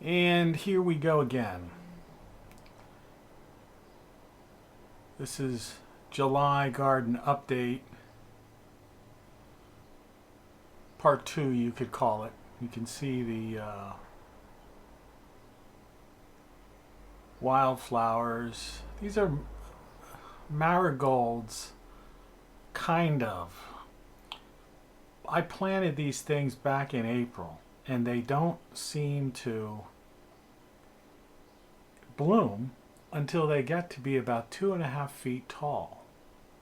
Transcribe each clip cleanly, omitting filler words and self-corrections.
And here we go again. This is July Garden Update, Part 2 you could call it. You can see the wildflowers. These are marigolds, kind of. I planted these things back in April, and they don't seem to bloom until they get to be about 2.5 feet tall.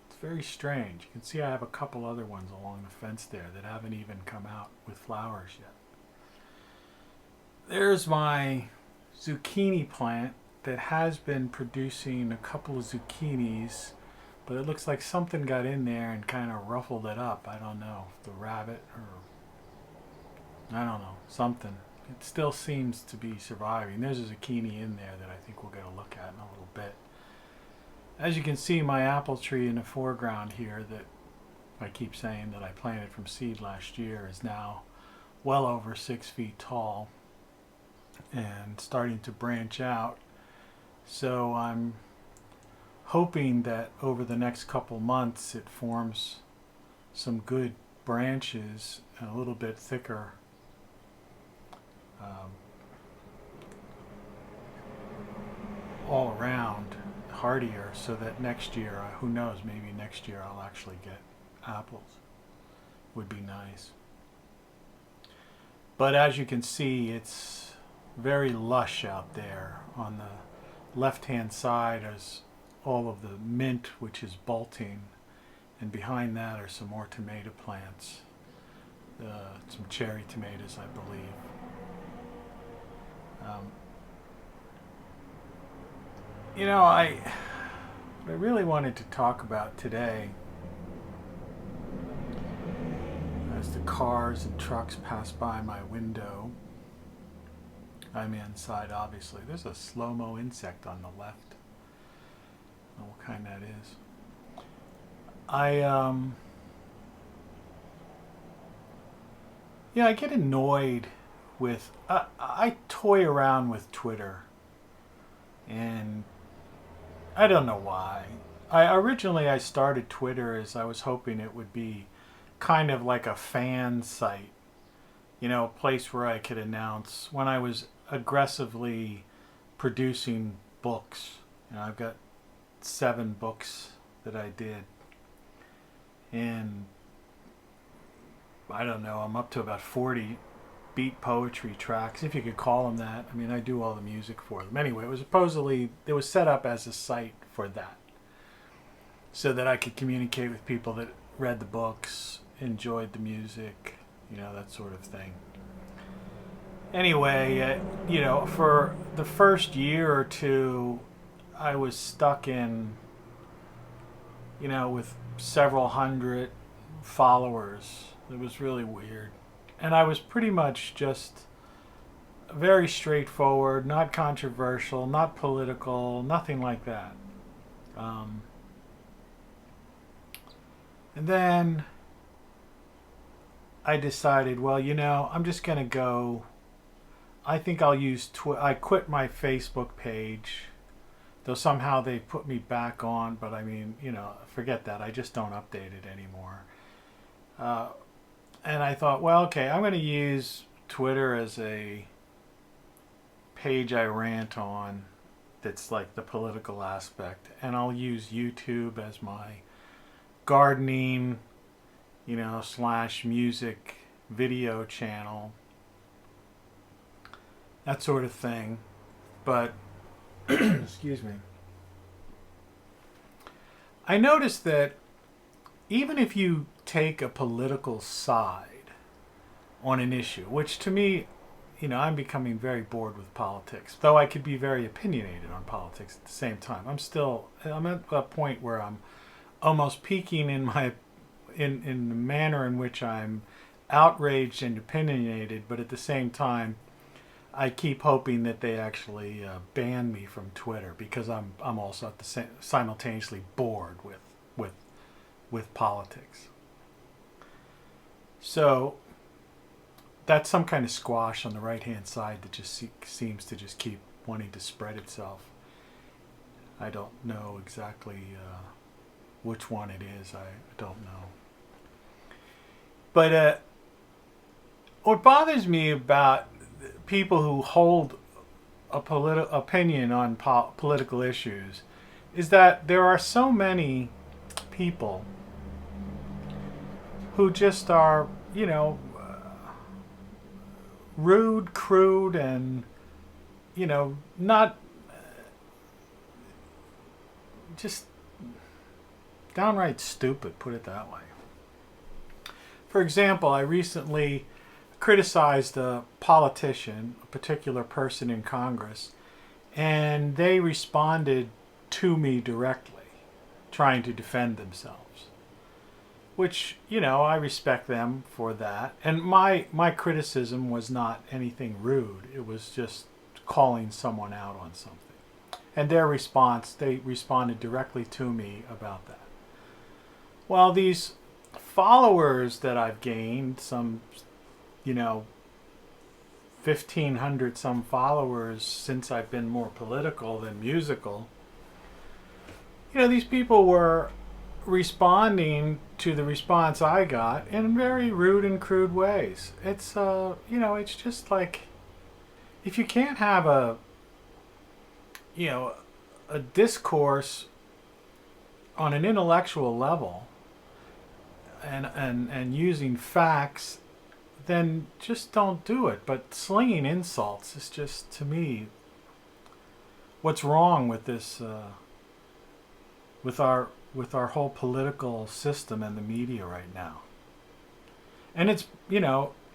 It's very strange. You can see I have a couple other ones along the fence there that haven't even come out with flowers yet. There's my zucchini plant that has been producing a couple of zucchinis, but it looks like something got in there and kind of ruffled it up. I don't know, the rabbit or I don't know, something. It still seems to be surviving. There's a zucchini in there that I think we'll get a look at in a little bit. As you can see, my apple tree in the foreground here that I keep saying that I planted from seed last year is now well over 6 feet tall and starting to branch out. So I'm hoping that over the next couple months it forms some good branches and a little bit thicker all around, hardier, so that next year, who knows, maybe next year I'll actually get apples. Would be nice. But as you can see, it's very lush out there. On the left hand side is all of the mint, which is bolting, and behind that are some more tomato plants, some cherry tomatoes, I believe. What I really wanted to talk about today, as the cars and trucks pass by my window, I'm inside obviously. There's a slow-mo insect on the left. I don't know what kind that is. I get annoyed with, I toy around with Twitter, and I don't know why. Originally I started Twitter as I was hoping it would be kind of like a fan site, a place where I could announce when I was aggressively producing books. I've got 7 books that I did, and I don't know, I'm up to about 40 beat poetry tracks, if you could call them that. I mean, I do all the music for them. Anyway, it was set up as a site for that, so that I could communicate with people that read the books, enjoyed the music, that sort of thing. Anyway, for the first year or two, I was stuck in, with several hundred followers. It was really weird. And I was pretty much just very straightforward, not controversial, not political, nothing like that. And then I decided, well, I'm just going to go. I think I'll use I quit my Facebook page, though somehow they put me back on, but I mean, forget that. I just don't update it anymore. And I thought, well, okay, I'm going to use Twitter as a page I rant on that's like the political aspect, and I'll use YouTube as my gardening, / music video channel, that sort of thing. But excuse me, I noticed that even if you take a political side on an issue, which to me, I'm becoming very bored with politics, though I could be very opinionated on politics at the same time. I'm at a point where I'm almost peaking in the manner in which I'm outraged and opinionated, but at the same time, I keep hoping that they actually ban me from Twitter, because I'm also simultaneously bored with politics. So that's some kind of squash on the right-hand side that just seems to just keep wanting to spread itself. I don't know exactly which one it is. I don't know. But what bothers me about people who hold a opinion on political issues is that there are so many people who just are, rude, crude, and, not just downright stupid, put it that way. For example, I recently criticized a politician, a particular person in Congress, and they responded to me directly, trying to defend themselves. Which, I respect them for that. And my criticism was not anything rude. It was just calling someone out on something. And their response, they responded directly to me about that. Well, these followers that I've gained, some, 1,500 some followers since I've been more political than musical, these people were responding to the response I got in very rude and crude ways. It's, it's just like, if you can't have a discourse on an intellectual level and using facts, then just don't do it. But slinging insults is just, to me, what's wrong with this, with our whole political system and the media right now. And it's,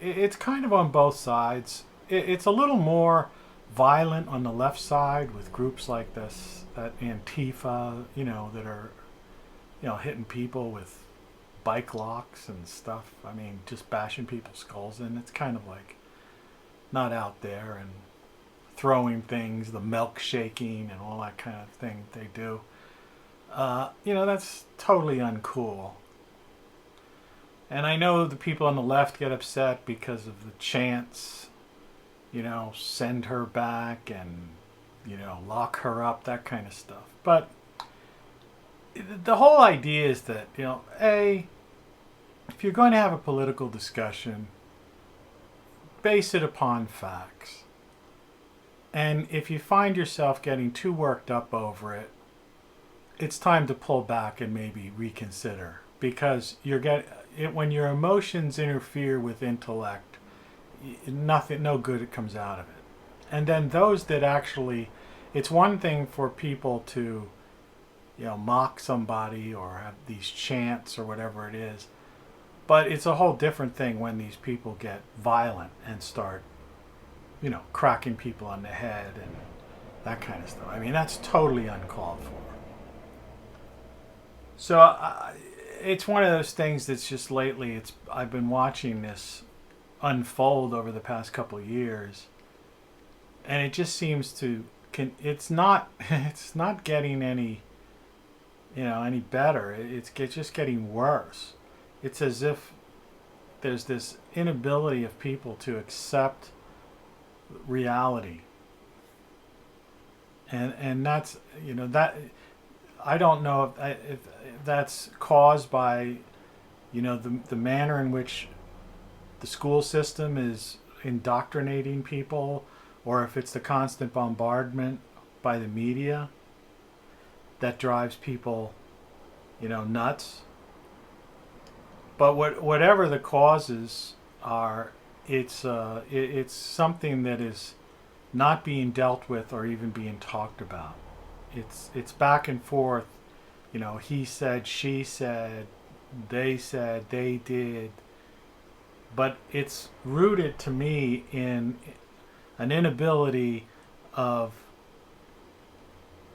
it's kind of on both sides. It's a little more violent on the left side with groups like this, that Antifa, that are, hitting people with bike locks and stuff. I mean, just bashing people's skulls in. It's kind of like not out there, and throwing things, the milk shaking and all that kind of thing they do. That's totally uncool. And I know the people on the left get upset because of the chants, send her back and, lock her up, that kind of stuff. But the whole idea is that, if you're going to have a political discussion, base it upon facts. And if you find yourself getting too worked up over it, it's time to pull back and maybe reconsider, because when your emotions interfere with intellect, no good comes out of it. And then those that actually, it's one thing for people to, mock somebody or have these chants or whatever it is, but it's a whole different thing when these people get violent and start, cracking people on the head and that kind of stuff. I mean, that's totally uncalled for. So it's one of those things that's just lately, I've been watching this unfold over the past couple of years, and it just seems to, it's not getting any, any better. It's just getting worse. It's as if there's this inability of people to accept reality, and that's, that, I don't know if that's caused by, the manner in which the school system is indoctrinating people, or if it's the constant bombardment by the media that drives people, nuts. But whatever the causes are, it's something that is not being dealt with or even being talked about. It's back and forth, he said, she said, they did, but it's rooted to me in an inability of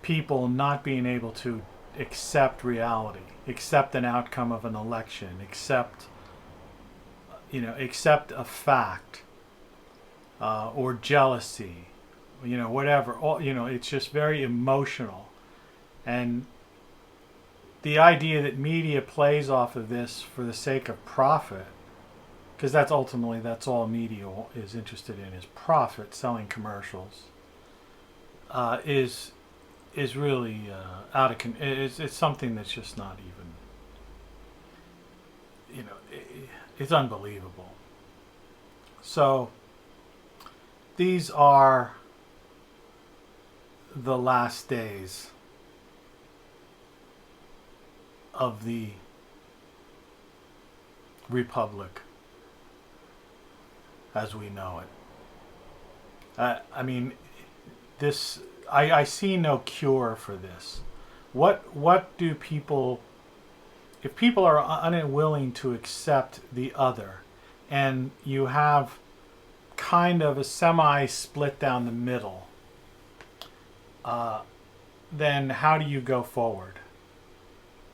people not being able to accept reality, accept an outcome of an election, accept a fact, or jealousy, whatever. It's just very emotional. And the idea that media plays off of this for the sake of profit because that's ultimately that's all media is interested in, is profit. Selling commercials is really out of it's something that's just not even, it's unbelievable. So these are the last days of the Republic as we know it. I mean, this I see no cure for this. What do people, if people are unwilling to accept the other, and you have kind of a semi split down the middle, then how do you go forward?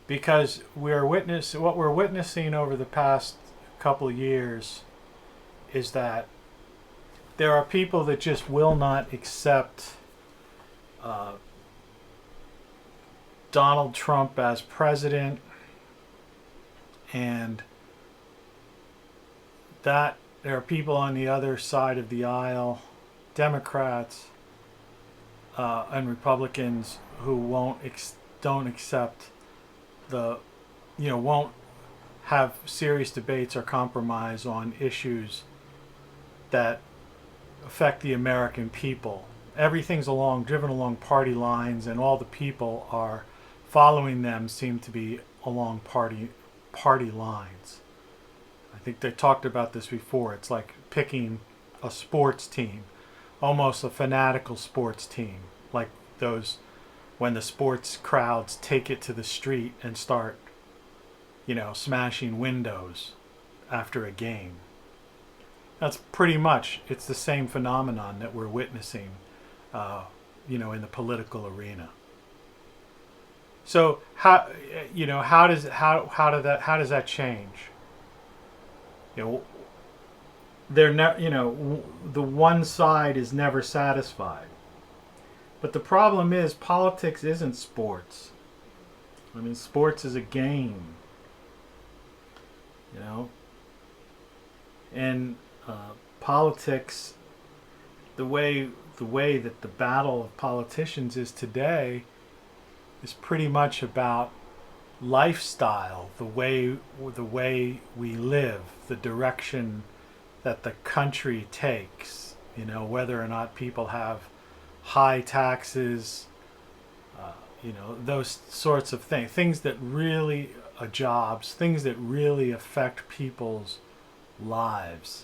Because what we're witnessing over the past couple of years is that there are people that just will not accept Donald Trump as president, and that there are people on the other side of the aisle, Democrats and Republicans, who don't accept won't have serious debates or compromise on issues that affect the American people. Everything's driven along party lines, and all the people are following them seem to be along party lines. I think they talked about this before. It's like picking a sports team, almost a fanatical sports team, like those when the sports crowds take it to the street and start, smashing windows after a game. That's pretty much, it's the same phenomenon that we're witnessing, in the political arena. So how does that change? The one side is never satisfied. But the problem is, politics isn't sports. I mean, sports is a game. And politics, the way that the battle of politicians is today, is pretty much about lifestyle, the way we live, the direction that the country takes. Whether or not people have high taxes, those sorts of things that really jobs, things that really affect people's lives.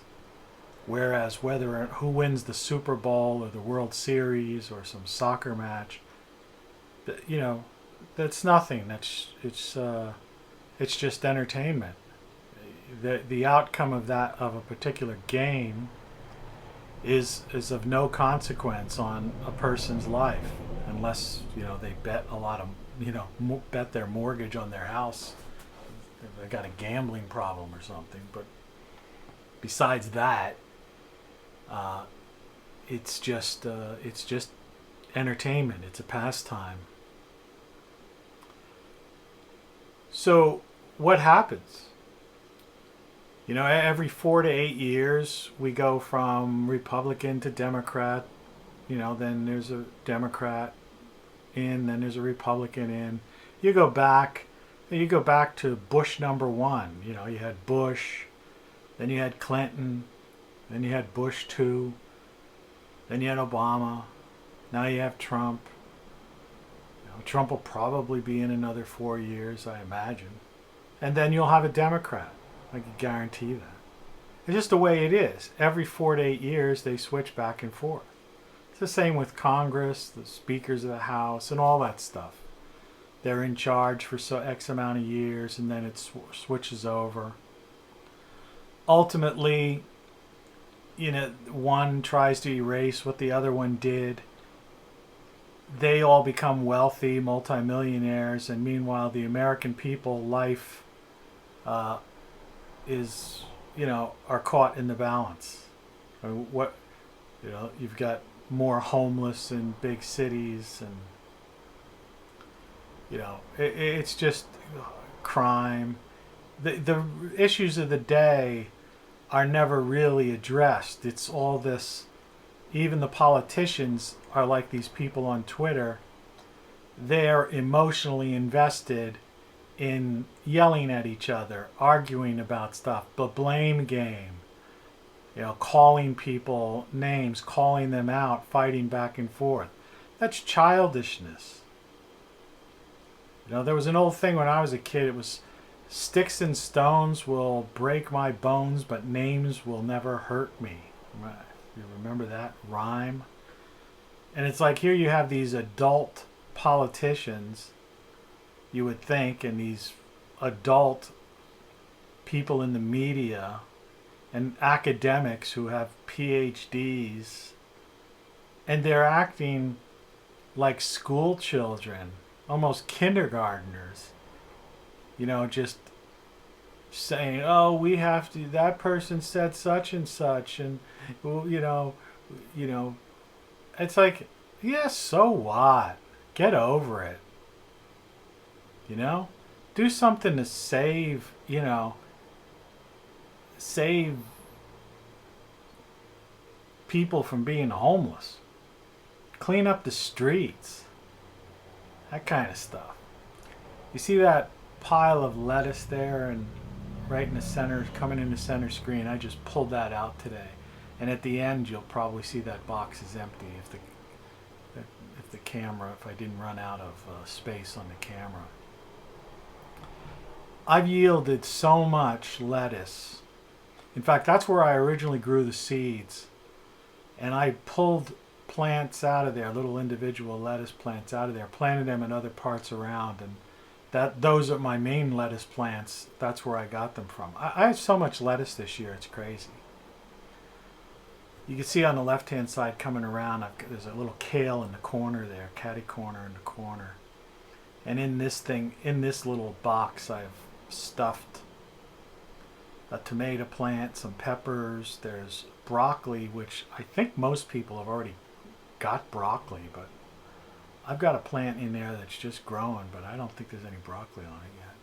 Whereas who wins the Super Bowl or the World Series or some soccer match, that's nothing. It's just entertainment. The outcome of a particular game is of no consequence on a person's life, unless they bet a lot of bet their mortgage on their house. They got a gambling problem or something. But besides that, it's just entertainment. It's a pastime. So what happens? Every 4 to 8 years, we go from Republican to Democrat. Then there's a Democrat in, then there's a Republican in. You go back to Bush number one. You had Bush, then you had Clinton, then you had Bush 2, then you had Obama, now you have Trump. Trump will probably be in another 4 years, I imagine. And then you'll have a Democrat. I can guarantee that. It's just the way it is. Every 4 to 8 years, they switch back and forth. It's the same with Congress, the speakers of the House, and all that stuff. They're in charge for X amount of years, and then it switches over. Ultimately, one tries to erase what the other one did. They all become wealthy, multimillionaires, and meanwhile, the American people, life is, are caught in the balance. You've got more homeless in big cities, and it's just crime. The issues of the day are never really addressed. It's all this, even the politicians are like these people on Twitter. They're emotionally invested in yelling at each other, arguing about stuff, the blame game, calling people names, calling them out, fighting back and forth. That's childishness. There was an old thing when I was a kid. It was, sticks and stones will break my bones, but names will never hurt me. You remember that rhyme? And it's like, here you have these adult politicians, you would think, and these adult people in the media and academics who have PhDs, and they're acting like school children, almost kindergartners, just saying, oh, we have to, that person said such and such, and it's like, yeah, so what? Get over it. Do something to save people from being homeless. Clean up the streets. That kind of stuff. You see that pile of lettuce there, and right in the center, coming in the center screen? I just pulled that out today. And at the end, you'll probably see that box is empty if the camera, if I didn't run out of space on the camera. I've yielded so much lettuce. In fact, that's where I originally grew the seeds. And I pulled plants out of there, little individual lettuce plants out of there, planted them in other parts around, and those are my main lettuce plants. That's where I got them from. I have so much lettuce this year, it's crazy. You can see on the left-hand side coming around, there's a little kale in the corner there, catty corner in the corner. And in this little box, I've stuffed a tomato plant, some peppers, there's broccoli, which I think most people have already got broccoli, but I've got a plant in there that's just growing, but I don't think there's any broccoli on it yet.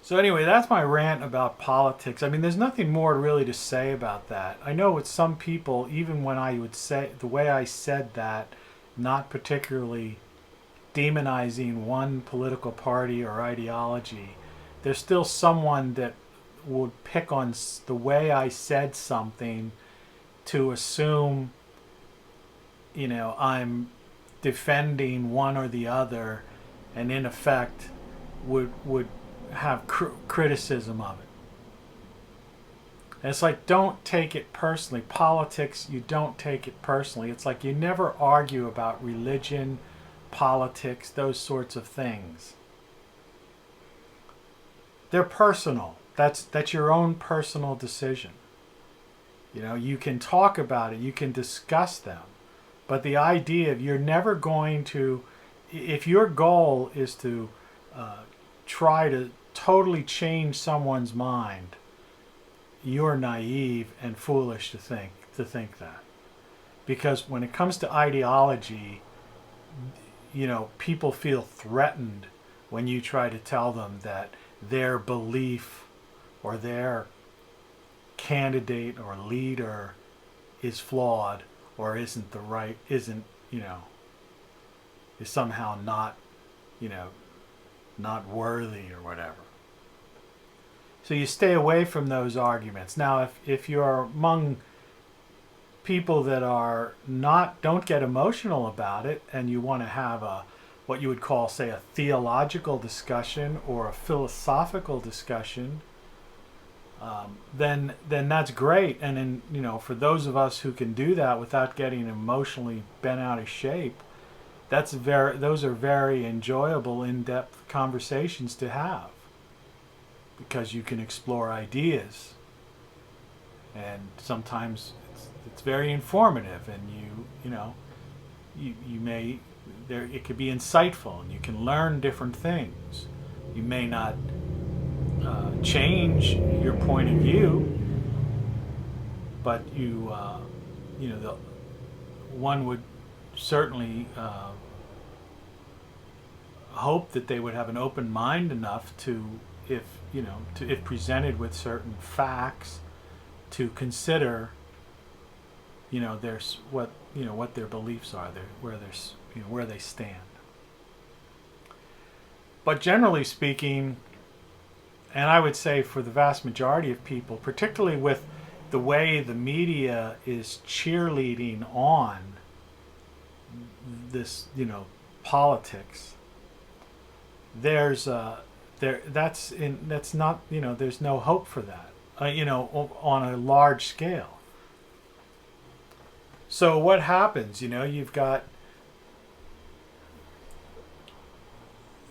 So anyway, that's my rant about politics. I mean, there's nothing more really to say about that. I know with some people, even when I would say, the way I said that, not particularly demonizing one political party or ideology, there's still someone that would pick on the way I said something to assume, I'm defending one or the other, and in effect would have criticism of it. And it's like, don't take it personally. Politics, you don't take it personally. It's like you never argue about religion, politics, those sorts of things. They're personal. That's your own personal decision. You can talk about it, you can discuss them, but the idea of you're never going to, if your goal is to try to totally change someone's mind, you're naive and foolish to think that. Because when it comes to ideology, people feel threatened when you try to tell them that their belief or their candidate or leader is flawed or is somehow not worthy or whatever. So you stay away from those arguments. Now, if you're among people that don't get emotional about it, and you want to have what you would call, say, a theological discussion or a philosophical discussion, then that's great. And then, for those of us who can do that without getting emotionally bent out of shape, those are very enjoyable, in-depth conversations to have, because you can explore ideas, and sometimes it's very informative, and it could be insightful, and you can learn different things. You may not change your point of view, but one would certainly hope that they would have an open mind enough to if if presented with certain facts, to consider there's what their beliefs are, where they stand. But generally speaking, and I would say for the vast majority of people, particularly with the way the media is cheerleading on this, politics, there's that's not, there's no hope for that, on a large scale. So what happens? You've got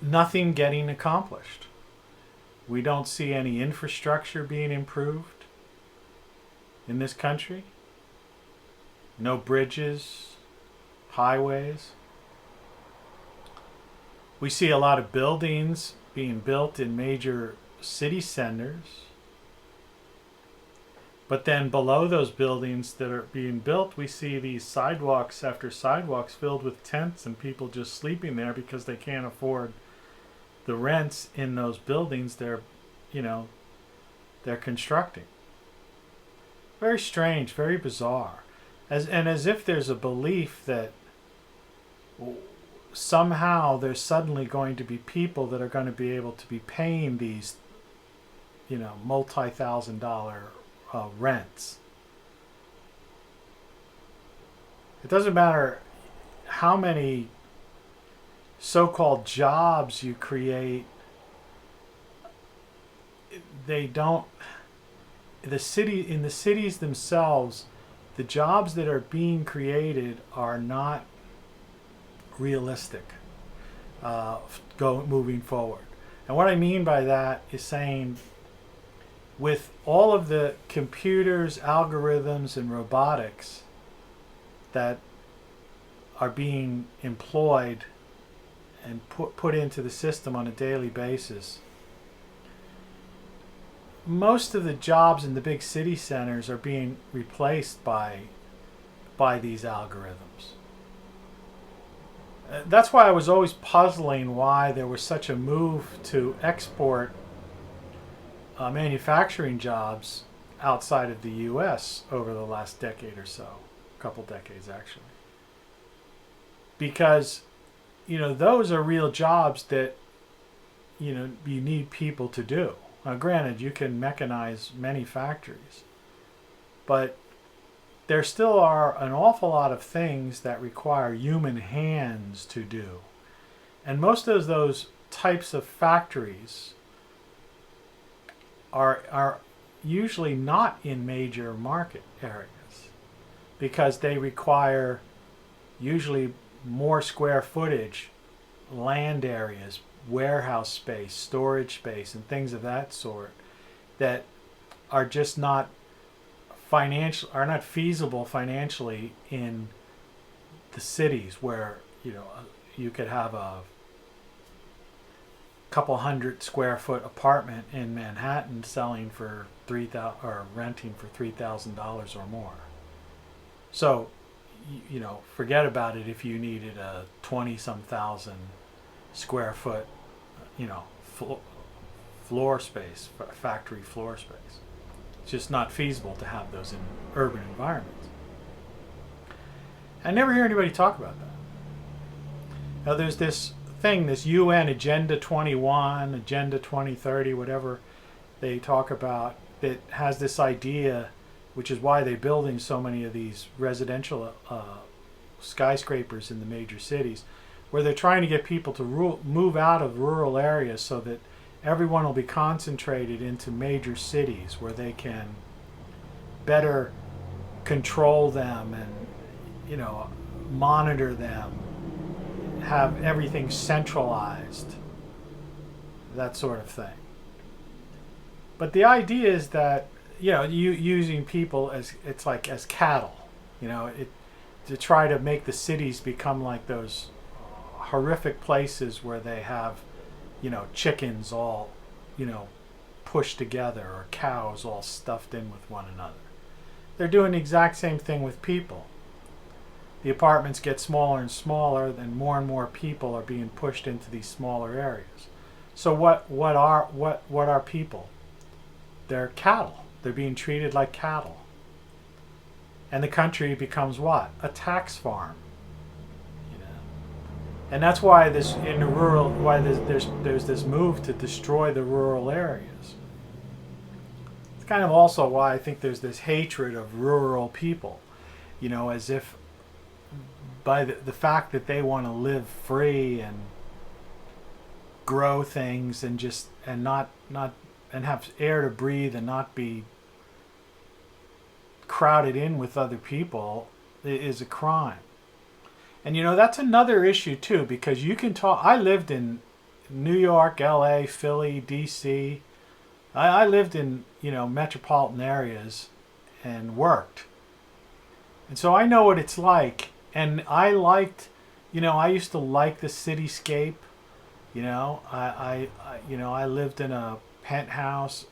nothing getting accomplished. We don't see any infrastructure being improved in this country. No bridges, highways. We see a lot of buildings being built in major city centers. But then below those buildings that are being built, we see these sidewalks after sidewalks filled with tents and people just sleeping there because they can't afford the rents in those buildings they're constructing. Very strange, very bizarre. As if there's a belief that somehow there's suddenly going to be people that are going to be able to be paying these, multi-thousand-dollar rents. It doesn't matter how many so-called jobs you create. They don't. In the cities themselves, the jobs that are being created are not realistic. Moving forward, and what I mean by that is saying, with all of the computers, algorithms, and robotics that are being employed and put into the system on a daily basis, most of the jobs in the big city centers are being replaced by these algorithms. That's why I was always puzzling why there was such a move to export manufacturing jobs outside of the U.S. over the last decade or so, a couple decades actually. Because, those are real jobs that, you need people to do. Now, granted, you can mechanize many factories, but there still are an awful lot of things that require human hands to do. And most of those types of factories are usually not in major market areas because they require usually more square footage, land areas, warehouse space, storage space, and things of that sort that are just not feasible financially in the cities where you could have a couple hundred square foot apartment in Manhattan selling for $3,000 or renting for $3,000 or more. So forget about it if you needed a 20-some thousand square foot floor space, factory floor space. It's just not feasible to have those in urban environments. I never hear anybody talk about that. Now there's this thing, this UN Agenda 21, Agenda 2030, whatever they talk about, that has this idea, which is why they're building so many of these residential skyscrapers in the major cities, where they're trying to get people to move out of rural areas so that everyone will be concentrated into major cities where they can better control them and monitor them, have everything centralized, that sort of thing. But the idea is that you using people as cattle, to try to make the cities become like those horrific places where they have chickens all pushed together, or cows all stuffed in with one another. They're doing the exact same thing with people. The apartments get smaller and smaller, and more people are being pushed into these smaller areas. So what are people? They're cattle. They're being treated like cattle. And the country becomes what? A tax farm. You know? And that's why this in the rural why there's this move to destroy the rural areas. It's kind of also why I think there's this hatred of rural people. You know, as if by the fact that they want to live free and grow things and just and not and have air to breathe and not be crowded in with other people is a crime. And you know, that's another issue too, because you can talk. I lived in New York, LA, Philly, DC. I lived in, you know, metropolitan areas and worked. And so I know what it's like. And I liked, you know, I used to like the cityscape. You know, I lived in a penthouse.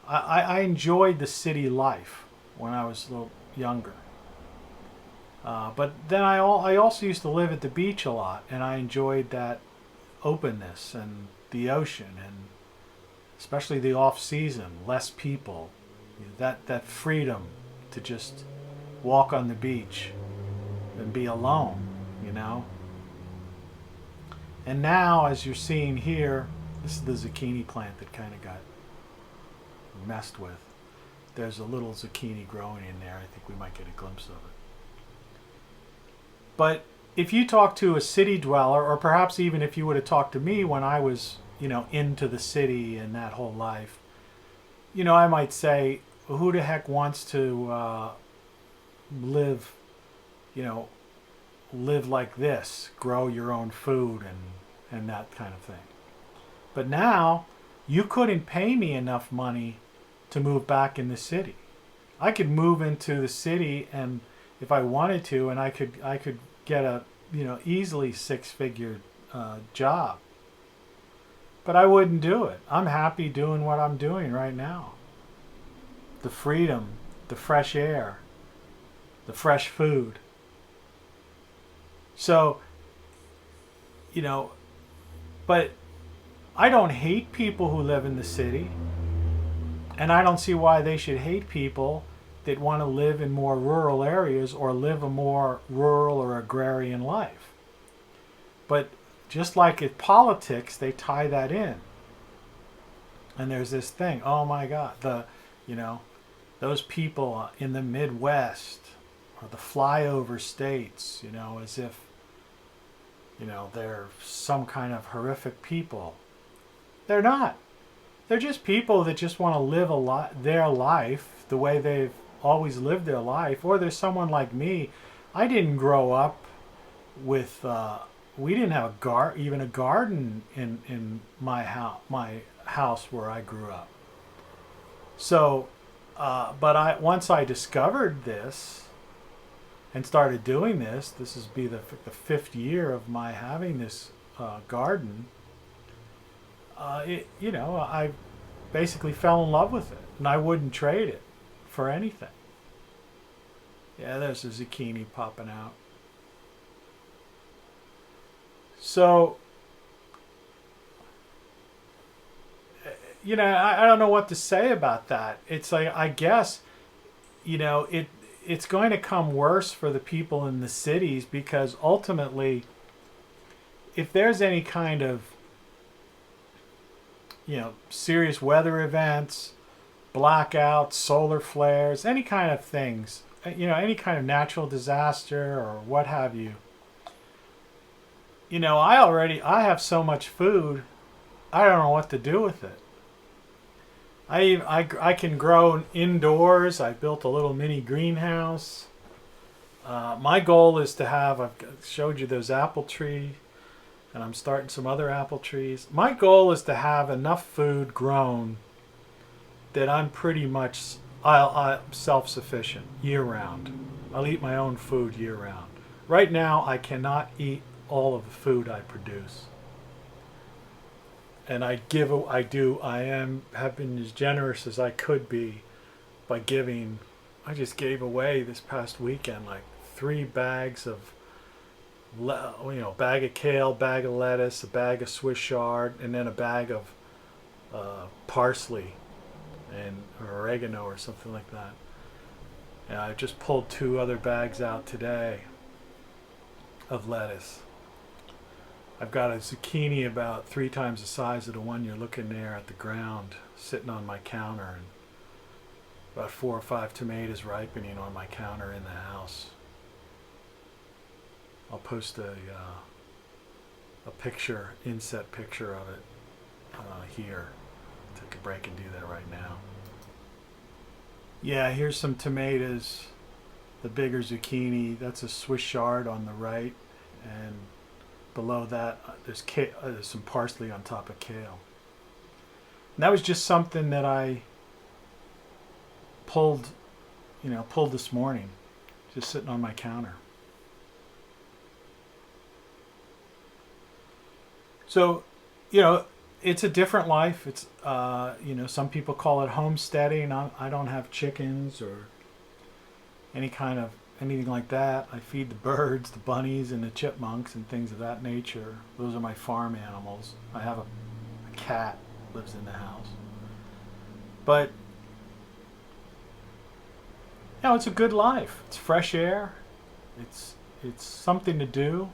I enjoyed the city life when I was a little younger. But then I also used to live at the beach a lot, and I enjoyed that openness and the ocean, and especially the off season, less people, that freedom to just walk on the beach and be alone, you know. And now, as you're seeing here, this is the zucchini plant that kind of got messed with. There's a little zucchini growing in there. I think we might get a glimpse of it. But if you talk to a city dweller, or perhaps even if you would have talked to me when I was, you know, into the city and that whole life, you know, I might say, well, who the heck wants to live, you know, live like this, grow your own food and that kind of thing. But now, you couldn't pay me enough money to move back in the city. I could move into the city, and if I wanted to, and I could get a, you know, easily six-figure job. But I wouldn't do it. I'm happy doing what I'm doing right now. The freedom, the fresh air, the fresh food. So, you know, but I don't hate people who live in the city. And I don't see why they should hate people that want to live in more rural areas or live a more rural or agrarian life. But just like in politics, they tie that in. And there's this thing, oh my God, you know, those people in the Midwest or the flyover states, you know, as if, you know, they're some kind of horrific people. They're not. They're just people that just want to live their life the way they've always lived their life. Or there's someone like me. I didn't grow up with, we didn't have even a garden in my house where I grew up. So, but once I discovered this and started doing this, this is the 5th year of my having this garden. You know, I basically fell in love with it, and I wouldn't trade it for anything. Yeah, there's a zucchini popping out. So, you know, I don't know what to say about that. It's like, I guess, you know, it's going to come worse for the people in the cities, because ultimately, if there's any kind of, you know, serious weather events, blackouts, solar flares, any kind of things, you know, any kind of natural disaster or what have you. You know, I have so much food, I don't know what to do with it. I can grow indoors. I built a little mini greenhouse. My goal is to have, I've showed you those apple trees, and I'm starting some other apple trees. My goal is to have enough food grown that I'm pretty much I'm self-sufficient year-round. I'll eat my own food year-round. Right now, I cannot eat all of the food I produce. And have been as generous as I could be by giving. I just gave away this past weekend like 3 bags of bag of kale, bag of lettuce, a bag of Swiss chard, and then a bag of parsley and or oregano or something like that. And I just pulled 2 other bags out today of lettuce. I've got a zucchini about 3 times the size of the one you're looking there at the ground sitting on my counter, and about 4 or 5 tomatoes ripening on my counter in the house. I'll post a picture, inset picture of it here. Take a break and do that right now. Yeah, here's some tomatoes. The bigger zucchini, that's a Swiss chard on the right, and below that there's some parsley on top of kale. And that was just something that I pulled this morning, just sitting on my counter. So, it's a different life. It's, some people call it homesteading. I don't have chickens or anything like that. I feed the birds, the bunnies, and the chipmunks and things of that nature. Those are my farm animals. I have a cat lives in the house. But, it's a good life. It's fresh air. It's something to do.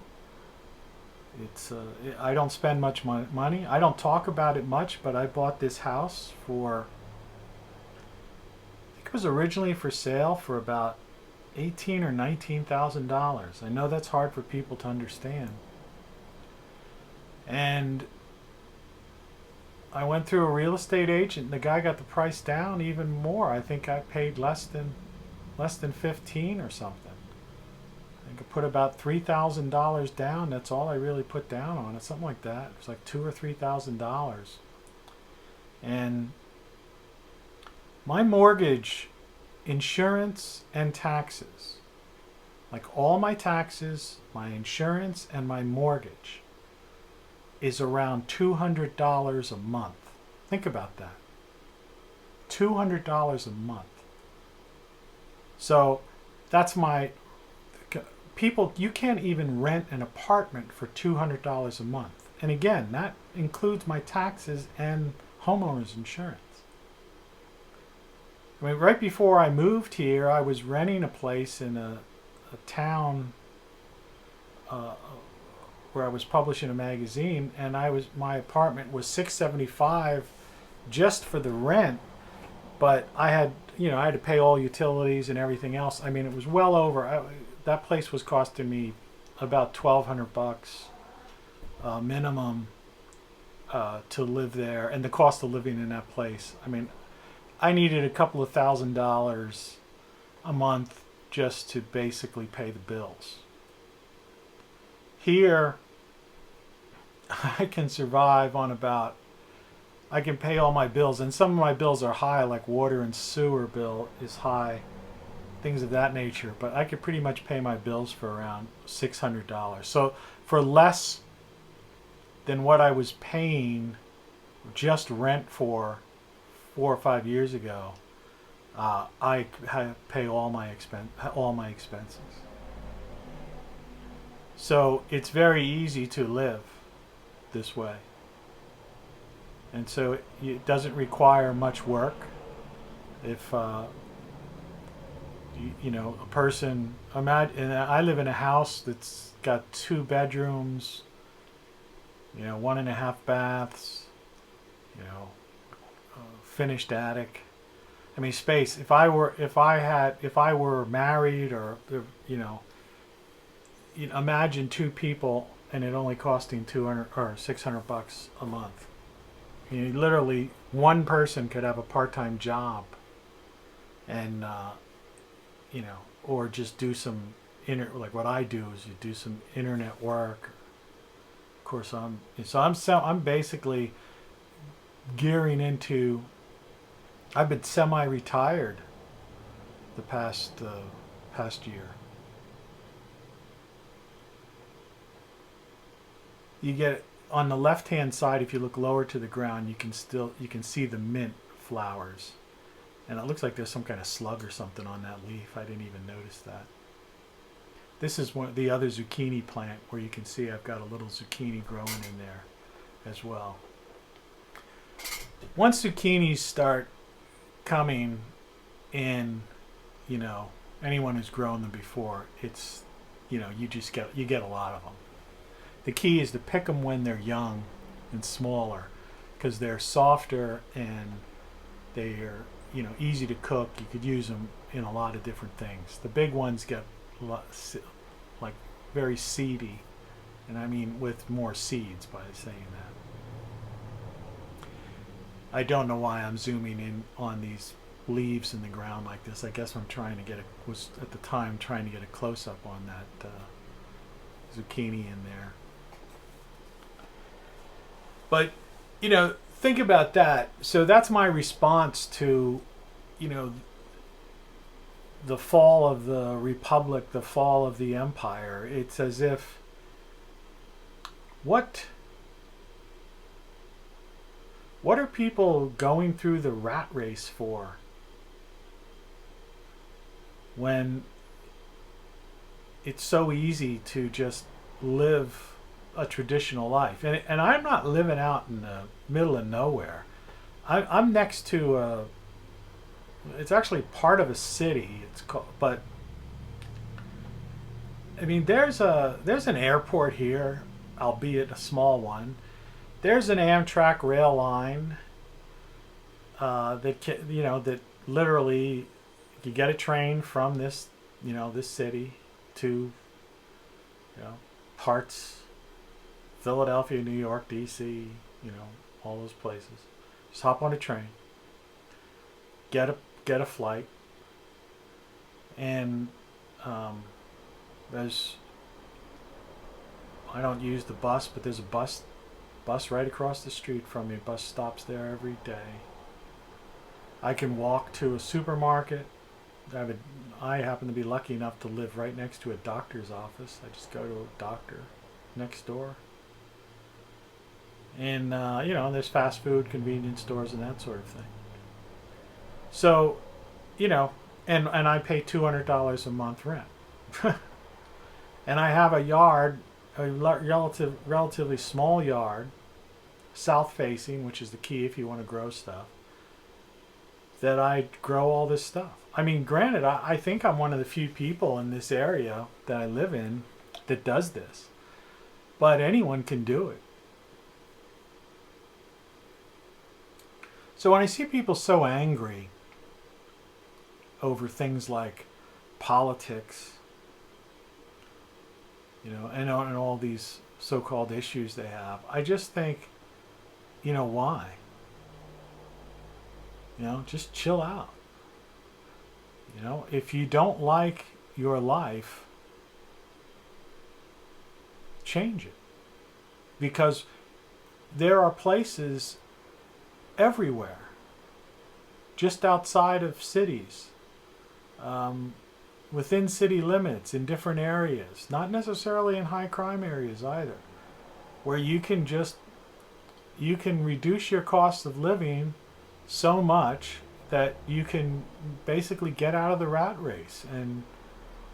I don't spend much money. I don't talk about it much, but I bought this house for, I think it was originally for sale for about $18,000 or $19,000. I know that's hard for people to understand. And I went through a real estate agent, and the guy got the price down even more. I think I paid less than 15 or something. I could put about $3,000 down. That's all I really put down on it, something like that. It was like $2,000 or $3,000. And my mortgage, insurance, and taxes, like all my taxes, my insurance, and my mortgage, is around $200 a month. Think about that. $200 a month. So that's people, you can't even rent an apartment for $200 a month. And again, that includes my taxes and homeowner's insurance. I mean, right before I moved here, I was renting a place in a town where I was publishing a magazine, and my apartment was $675 just for the rent, but I had to pay all utilities and everything else. I mean, it was well over. That place was costing me about $1,200 minimum to live there, and the cost of living in that place. I mean, I needed a couple of $1,000 a month just to basically pay the bills. Here, I can survive on I can pay all my bills, and some of my bills are high, like water and sewer bill is high, things of that nature, but I could pretty much pay my bills for around $600. So for less than what I was paying just rent for 4 or 5 years ago, I pay all my expenses. So it's very easy to live this way. And so it doesn't require much work. If a person, imagine, I live in a house that's got 2 bedrooms, 1.5 baths, finished attic. I mean, space. If I were married, or imagine 2 people and it only costing $200 or $600 a month. Literally, one person could have a part-time job, and or just do some like what I do is you do some internet work. Of course, I'm basically gearing into. I've been semi-retired the past year. You get on the left-hand side, if you look lower to the ground, you can see the mint flowers, and it looks like there's some kind of slug or something on that leaf. I didn't even notice that. This is one the other zucchini plant where you can see I've got a little zucchini growing in there as well. Once zucchinis start coming in, you know, anyone who's grown them before, it's, you know, you get a lot of them. The key is to pick them when they're young and smaller, because they're softer and they're, you know, easy to cook. You could use them in a lot of different things. The big ones get like very seedy, and I mean with more seeds by saying that. I don't know why I'm zooming in on these leaves in the ground like this. I guess I'm trying to was at the time trying to get a close-up on that zucchini in there. But, you know, think about that. So that's my response to, you know, the fall of the republic, the fall of the empire. It's as if, what are people going through the rat race for when it's so easy to just live a traditional life? And I'm not living out in the middle of nowhere. I'm next to it's actually part of a city. It's called, but I mean, there's an airport here, albeit a small one. There's an Amtrak rail line that literally you get a train from this city to, you know, parts, Philadelphia, New York, D.C., you know, all those places. Just hop on a train, get a flight, and I don't use the bus, but there's a bus right across the street from me. Bus stops there every day. I can walk to a supermarket. I happen to be lucky enough to live right next to a doctor's office. I just go to a doctor next door. And, you know, there's fast food, convenience stores, and that sort of thing. So, you know, and I pay $200 a month rent. And I have a yard, a relatively small yard, south-facing, which is the key if you want to grow stuff, that I grow all this stuff. I mean, granted, I think I'm one of the few people in this area that I live in that does this. But anyone can do it. So when I see people so angry over things like politics, you know, and all these so-called issues they have, I just think, you know, why? You know, just chill out. You know, if you don't like your life, change it. Because there are places everywhere, just outside of cities, within city limits, in different areas, not necessarily in high crime areas either, where you can reduce your cost of living so much that you can basically get out of the rat race and,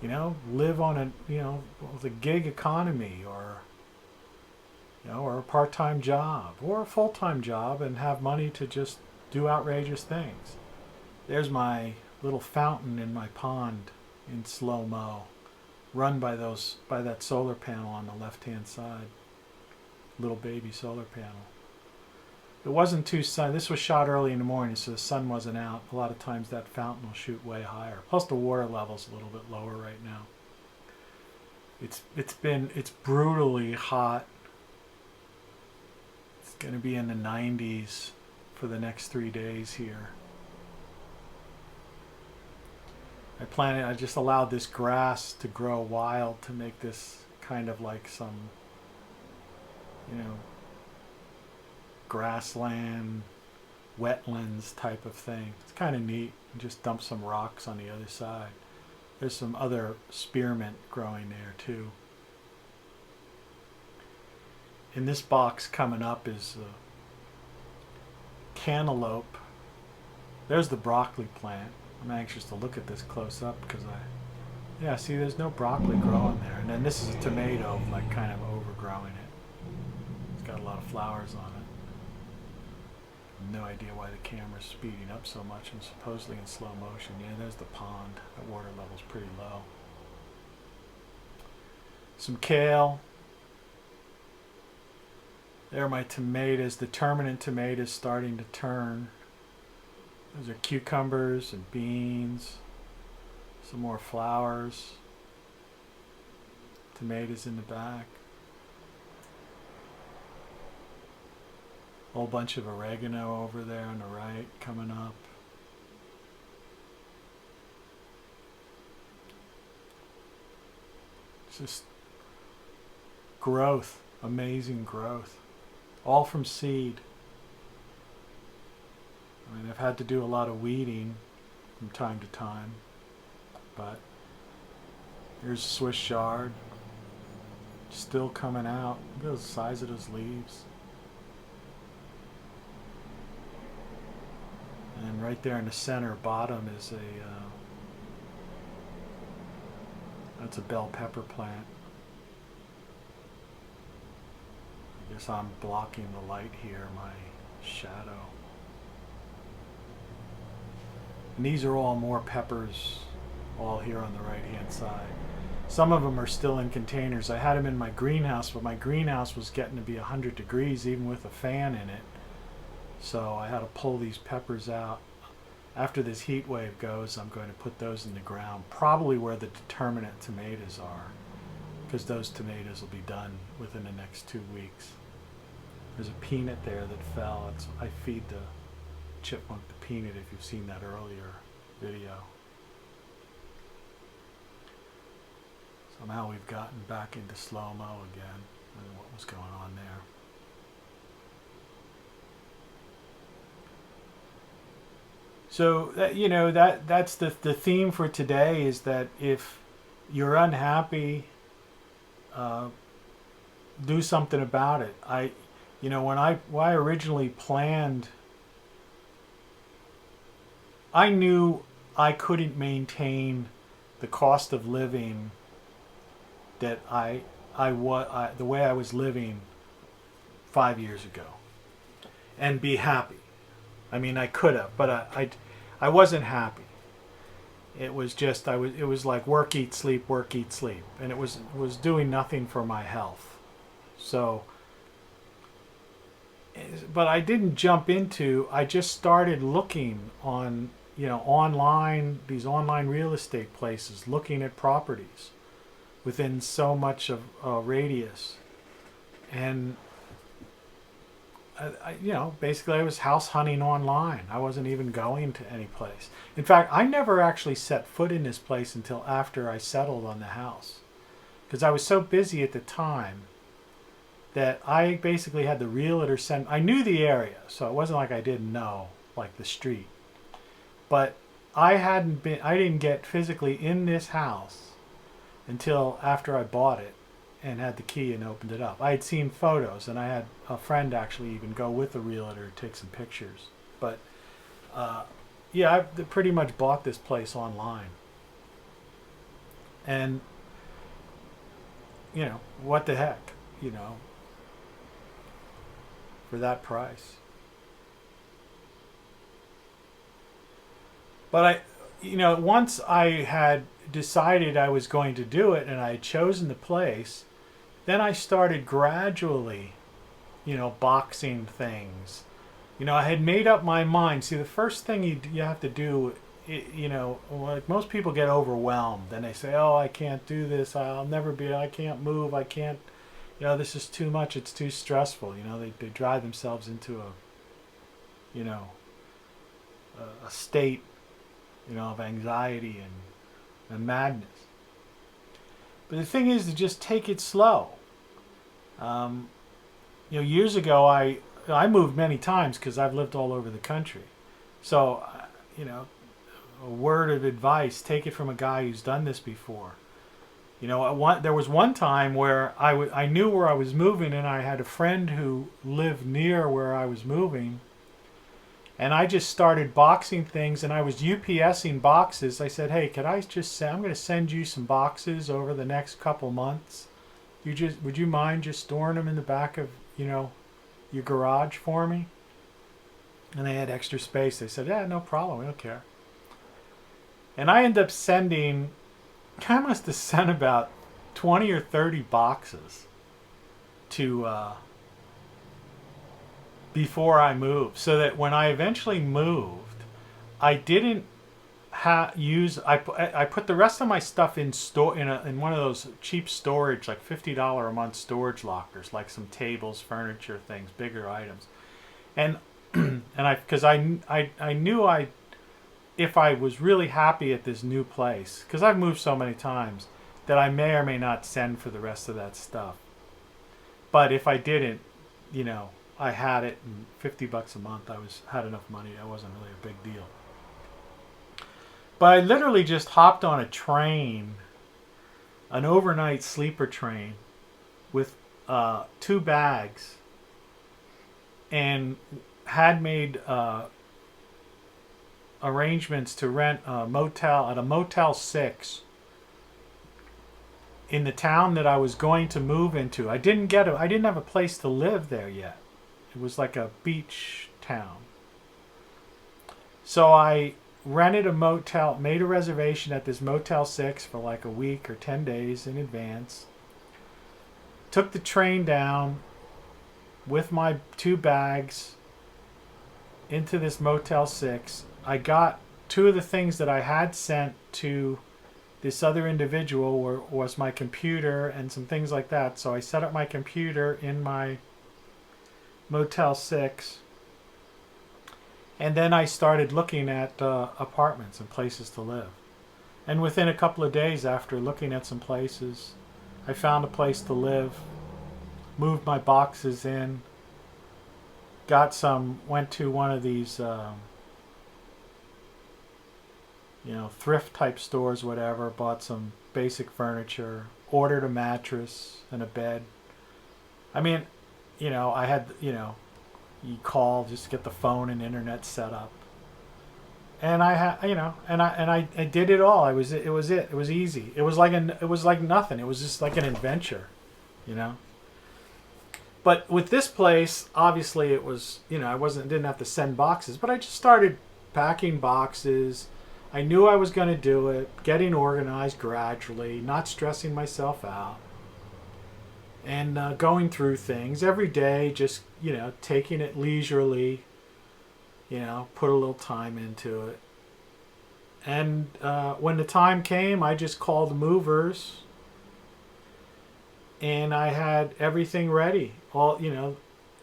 you know, live on with a gig economy, or, you know, or a part-time job or a full-time job, and have money to just do outrageous things. There's my little fountain in my pond in slow-mo, run by that solar panel on the left-hand side, little baby solar panel. It wasn't too sun. This was shot early in the morning, so the sun wasn't out. A lot of times that fountain will shoot way higher. Plus the water level's a little bit lower right now. It's brutally hot. It's going to be in the 90s for the next 3 days here. I just allowed this grass to grow wild to make this kind of like some, you know, grassland, wetlands type of thing. It's kind of neat. You just dump some rocks on the other side. There's some other spearmint growing there too. In this box coming up is cantaloupe. There's the broccoli plant. I'm anxious to look at this close up because Yeah, see, there's no broccoli growing there. And then this is a tomato, like kind of overgrowing it. It's got a lot of flowers on it. No idea why the camera's speeding up so much and supposedly in slow motion. Yeah, there's the pond. That water level's pretty low. Some kale. There are my tomatoes. The terminant tomatoes starting to turn. Those are cucumbers and beans. Some more flowers. Tomatoes in the back. Whole bunch of oregano over there on the right coming up. It's just growth, amazing growth, all from seed. I mean, I've had to do a lot of weeding from time to time, but here's Swiss chard, still coming out. Look at the size of those leaves. And right there in the center bottom is that's a bell pepper plant. I guess I'm blocking the light here, my shadow. And these are all more peppers, all here on the right hand side. Some of them are still in containers. I had them in my greenhouse, but my greenhouse was getting to be 100 degrees even with a fan in it. So I had to pull these peppers out. After this heat wave goes, I'm going to put those in the ground, probably where the determinate tomatoes are, because those tomatoes will be done within the next 2 weeks. There's a peanut there that fell. I feed the chipmunk the peanut, if you've seen that earlier video. Somehow we've gotten back into slow-mo again. I don't know what was going on there. So that's the theme for today, is that if you're unhappy, do something about it. When I originally planned, I knew I couldn't maintain the cost of living that the way I was living 5 years ago, and be happy. I mean, I could have, but I wasn't happy. It was just it was like work, eat, sleep, and it was doing nothing for my health. So, but I didn't jump into. I just started looking on online, these online real estate places, looking at properties within so much of a radius, and basically I was house hunting online. I wasn't even going to any place. In fact, I never actually set foot in this place until after I settled on the house, because I was so busy at the time that I basically had the realtor send. I knew the area, so it wasn't like I didn't know, like, the street. But I didn't get physically in this house until after I bought it and had the key and opened it up. I had seen photos, and I had a friend actually even go with the realtor to take some pictures. But I pretty much bought this place online. And what the heck, for that price. But once I had decided I was going to do it and I had chosen the place, then I started gradually, boxing things. I had made up my mind. See, the first thing you have to do, like most people get overwhelmed and they say, oh, I can't do this. I can't move. I can't, this is too much. It's too stressful. They drive themselves into a state, of anxiety and madness. But the thing is to just take it slow. Years ago I moved many times because I've lived all over the country. So, a word of advice, take it from a guy who's done this before. There was one time where I knew where I was moving, and I had a friend who lived near where I was moving. And I just started boxing things, and I was UPSing boxes. I said, "Hey, could I just say I'm going to send you some boxes over the next couple months? Would you mind just storing them in the back of, your garage for me?" And they had extra space. They said, "Yeah, no problem. We don't care." And I ended up I must have sent about 20 or 30 boxes to before I moved, so that when I eventually moved, I didn't I put the rest of my stuff in in one of those cheap storage, like $50 a month storage lockers, like some tables, furniture, things, bigger items, and because I knew if I was really happy at this new place, because I've moved so many times, that I may or may not send for the rest of that stuff. But if I didn't, I had it, and $50 a month, had enough money. That wasn't really a big deal. But I literally just hopped on a train, an overnight sleeper train, with 2 bags, and had made arrangements to rent a motel at a Motel 6 in the town that I was going to move into. I didn't have a place to live there yet. It was like a beach town. So I rented a motel, made a reservation at this Motel 6 for like a week or 10 days in advance. Took the train down with my 2 bags into this Motel 6. I got 2 of the things that I had sent to this other individual was my computer and some things like that. So I set up my computer in my Motel 6. And then I started looking at apartments and places to live. And within a couple of days after looking at some places, I found a place to live, moved my boxes in, went to one of these thrift type stores, whatever, bought some basic furniture, ordered a mattress and a bed. I mean, I had, you call just to get the phone and internet set up. And I had, I did it all. It was easy. It was like nothing. It was just like an adventure, But with this place, obviously it was, didn't have to send boxes, but I just started packing boxes. I knew I was going to do it, getting organized gradually, not stressing myself out, and going through things every day, just, taking it leisurely, put a little time into it. And when the time came, I just called the movers, and I had everything ready, all,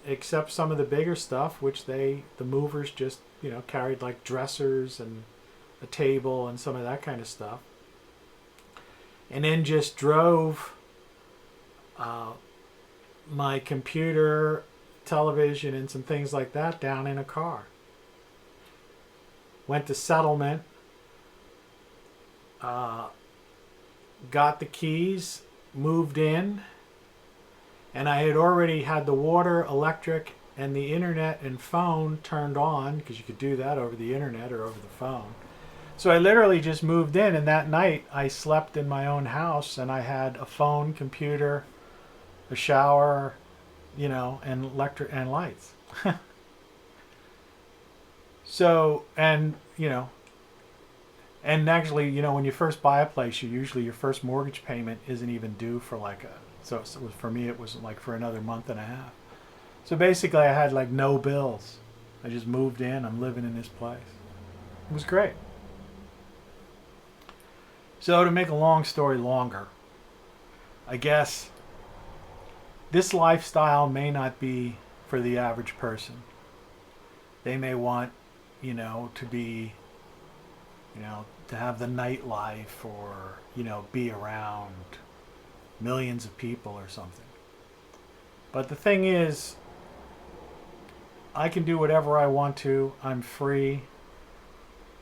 except some of the bigger stuff, which the movers just, carried, like dressers and a table and some of that kind of stuff. And then just drove my computer, television, and some things like that down in a car. Went to Settlement, got the keys, moved in, and I had already had the water, electric, and the internet and phone turned on, because you could do that over the internet or over the phone. So I literally just moved in, and that night I slept in my own house, and I had a phone, computer, a shower, and electric and lights. So, and actually, when you first buy a place, your first mortgage payment isn't even due for so it was, for me, it was like for another month and a half. So basically I had like no bills. I just moved in, I'm living in this place. It was great. So to make a long story longer, I guess this lifestyle may not be for the average person. They may want, to be, to have the nightlife or, be around millions of people or something. But the thing is, I can do whatever I want to. I'm free.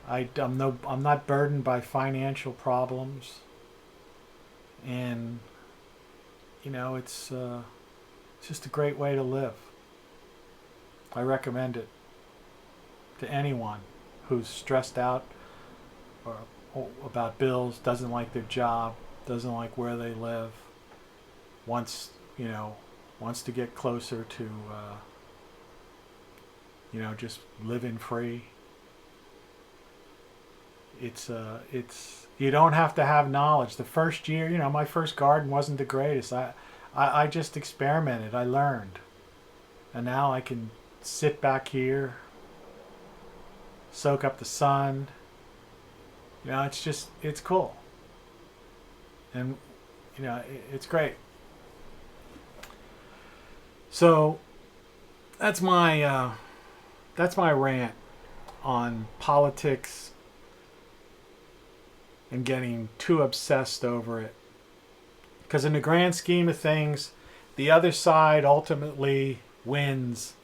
I'm not burdened by financial problems, and it's just a great way to live. I recommend it. to anyone who's stressed out or about bills, doesn't like their job, doesn't like where they live, wants to get closer to just living free. It's you don't have to have knowledge. The first year, my first garden wasn't the greatest. I just experimented. I learned, and now I can sit back here, soak up the sun. It's cool, and it's great. So that's my rant on politics and getting too obsessed over it. Because in the grand scheme of things, the other side ultimately wins,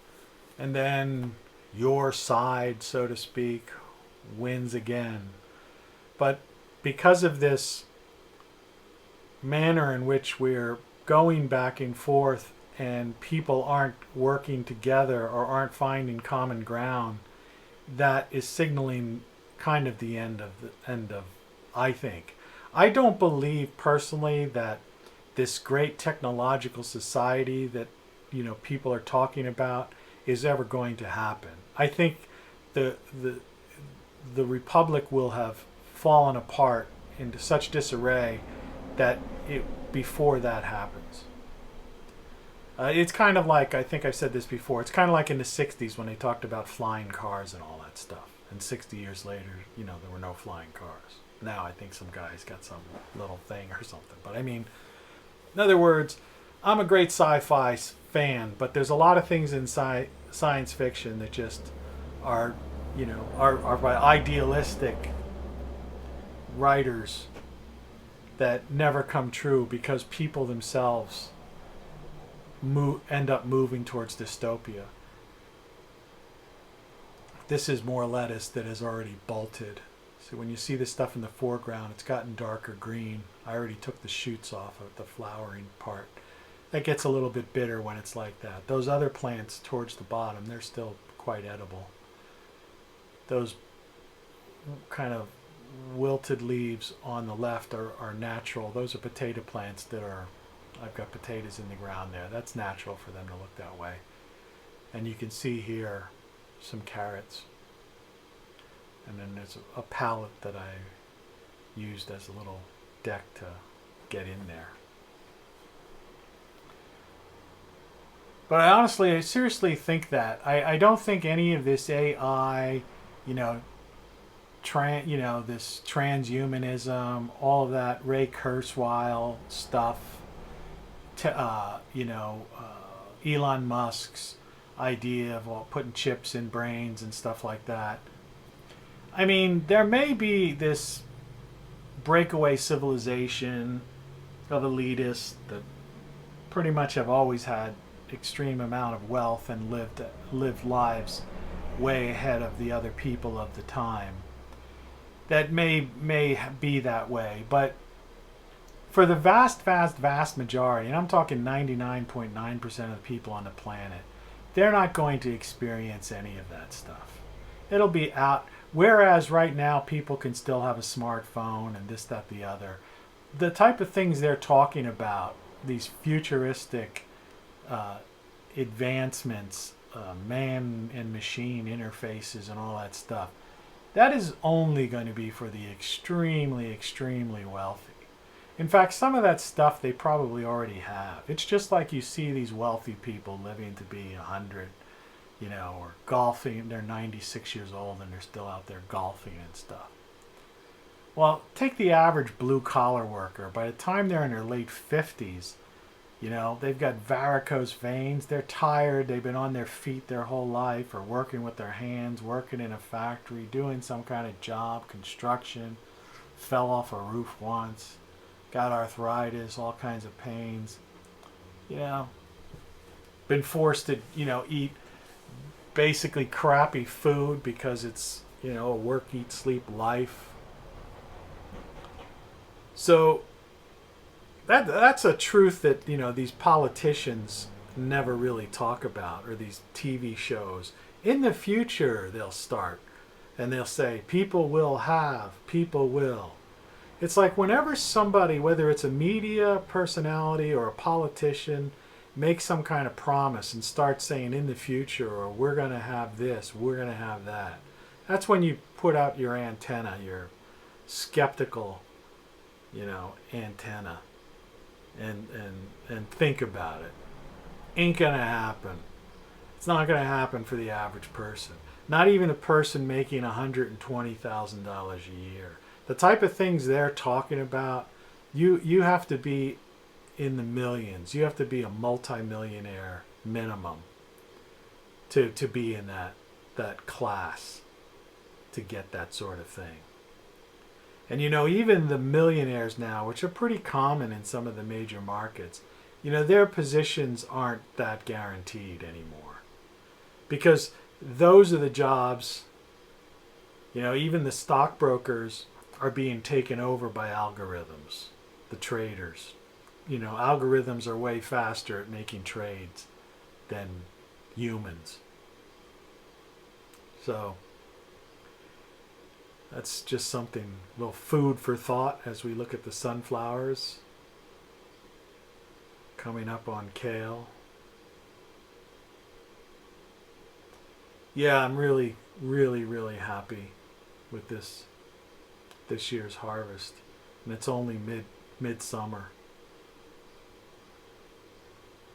and then your side, so to speak, wins again. But because of this manner in which we're going back and forth and people aren't working together or aren't finding common ground, that is signaling kind of the end of I think. I don't believe personally that this great technological society that people are talking about is ever going to happen. I think the republic will have fallen apart into such disarray that before that happens. It's kind of like, I think I've said this before, it's kind of like in the 60s when they talked about flying cars and all that stuff. And 60 years later, there were no flying cars. Now I think some guy's got some little thing or something. But I mean, in other words, I'm a great sci-fi fan, but there's a lot of things in science fiction that just are by idealistic writers that never come true because people themselves end up moving towards dystopia. This is more lettuce that has already bolted. So when you see this stuff in the foreground, it's gotten darker green. I already took the shoots off of the flowering part. That gets a little bit bitter when it's like that. Those other plants towards the bottom, they're still quite edible. Those kind of wilted leaves on the left are natural. Those are potato plants I've got potatoes in the ground there. That's natural for them to look that way. And you can see here some carrots. And then there's a palette that I used as a little deck to get in there. But I seriously think that. I don't think any of this AI, this transhumanism, all of that Ray Kurzweil stuff, Elon Musk's idea of putting chips in brains and stuff like that. I mean, there may be this breakaway civilization of elitists that pretty much have always had extreme amount of wealth and lived lives way ahead of the other people of the time. That may be that way, but for the vast majority, and I'm talking 99.9% of the people on the planet, they're not going to experience any of that stuff. It'll be out. Whereas right now people can still have a smartphone and this, that, the other. The type of things they're talking about, these futuristic advancements, man and machine interfaces and all that stuff, that is only going to be for the extremely, extremely wealthy. In fact, some of that stuff they probably already have. It's just like you see these wealthy people living to be 100, or golfing. They're 96 years old and they're still out there golfing and stuff. Well, take the average blue-collar worker. By the time they're in their late 50s, they've got varicose veins. They're tired. They've been on their feet their whole life or working with their hands, working in a factory, doing some kind of job, construction, fell off a roof once, got arthritis, all kinds of pains. Been forced to, eat basically crappy food because it's, a work, eat, sleep life. So that's a truth that, these politicians never really talk about, or these TV shows. In the future, they'll start and they'll say, people will have, people will. It's like whenever somebody, whether it's a media personality or a politician, makes some kind of promise and starts saying in the future, or we're going to have this, we're going to have that. That's when you put out your antenna, your skeptical, antenna, and think about it. Ain't going to happen. It's not going to happen for the average person. Not even a person making $120,000 a year. The type of things they're talking about, you have to be in the millions. You have to be a multimillionaire minimum to be in that class to get that sort of thing. And even the millionaires now, which are pretty common in some of the major markets, their positions aren't that guaranteed anymore. Because those are the jobs, even the stockbrokers are being taken over by algorithms, the traders. Algorithms are way faster at making trades than humans. So that's just something, a little food for thought as we look at the sunflowers coming up on kale. Yeah, I'm really, really, really happy with this year's harvest. And it's only midsummer.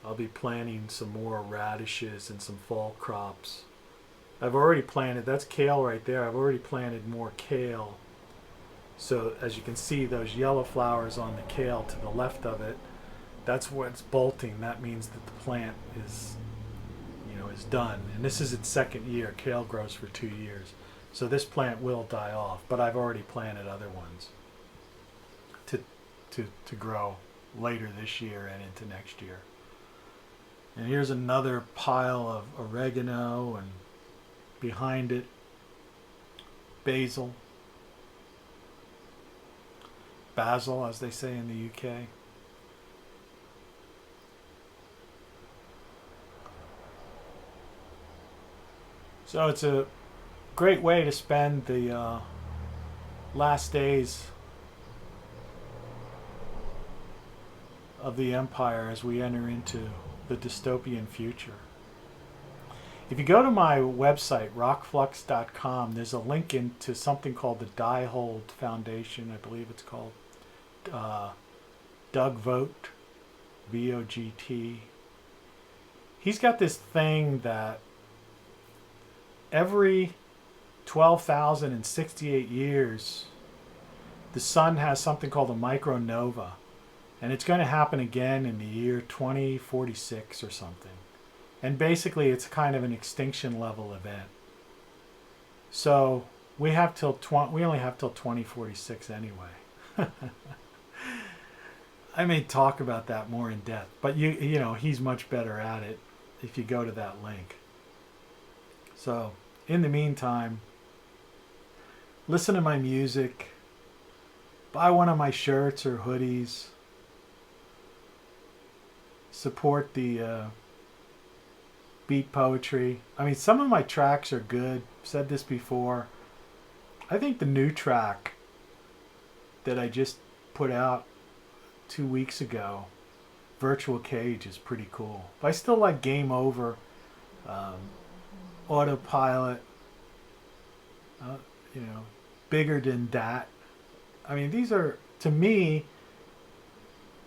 I'll be planting some more radishes and some fall crops. I've already planted, that's kale right there. I've already planted more kale. So as you can see, those yellow flowers on the kale to the left of it, that's what's bolting. That means that the plant is done. And this is its second year. Kale grows for 2 years. So this plant will die off, but I've already planted other ones to grow later this year and into next year. And here's another pile of oregano, and behind it, basil, as they say in the UK. So it's a great way to spend the last days of the empire as we enter into the dystopian future. If you go to my website, rockflux.com, there's a link into something called the Diehold Foundation, I believe it's called. Doug Vogt, V-O-G-T. He's got this thing that every 12,068 years, the sun has something called a micronova. And it's going to happen again in the year 2046 or something. And basically it's kind of an extinction level event. So we only have till 2046 anyway. I may talk about that more in depth, but he's much better at it if you go to that link. So in the meantime, listen to my music, buy one of my shirts or hoodies, support the beat poetry. I mean, some of my tracks are good. I've said this before. I think the new track that I just put out 2 weeks ago, Virtual Cage, is pretty cool. But I still like Game Over, Autopilot, Bigger Than That. I mean, these are, to me,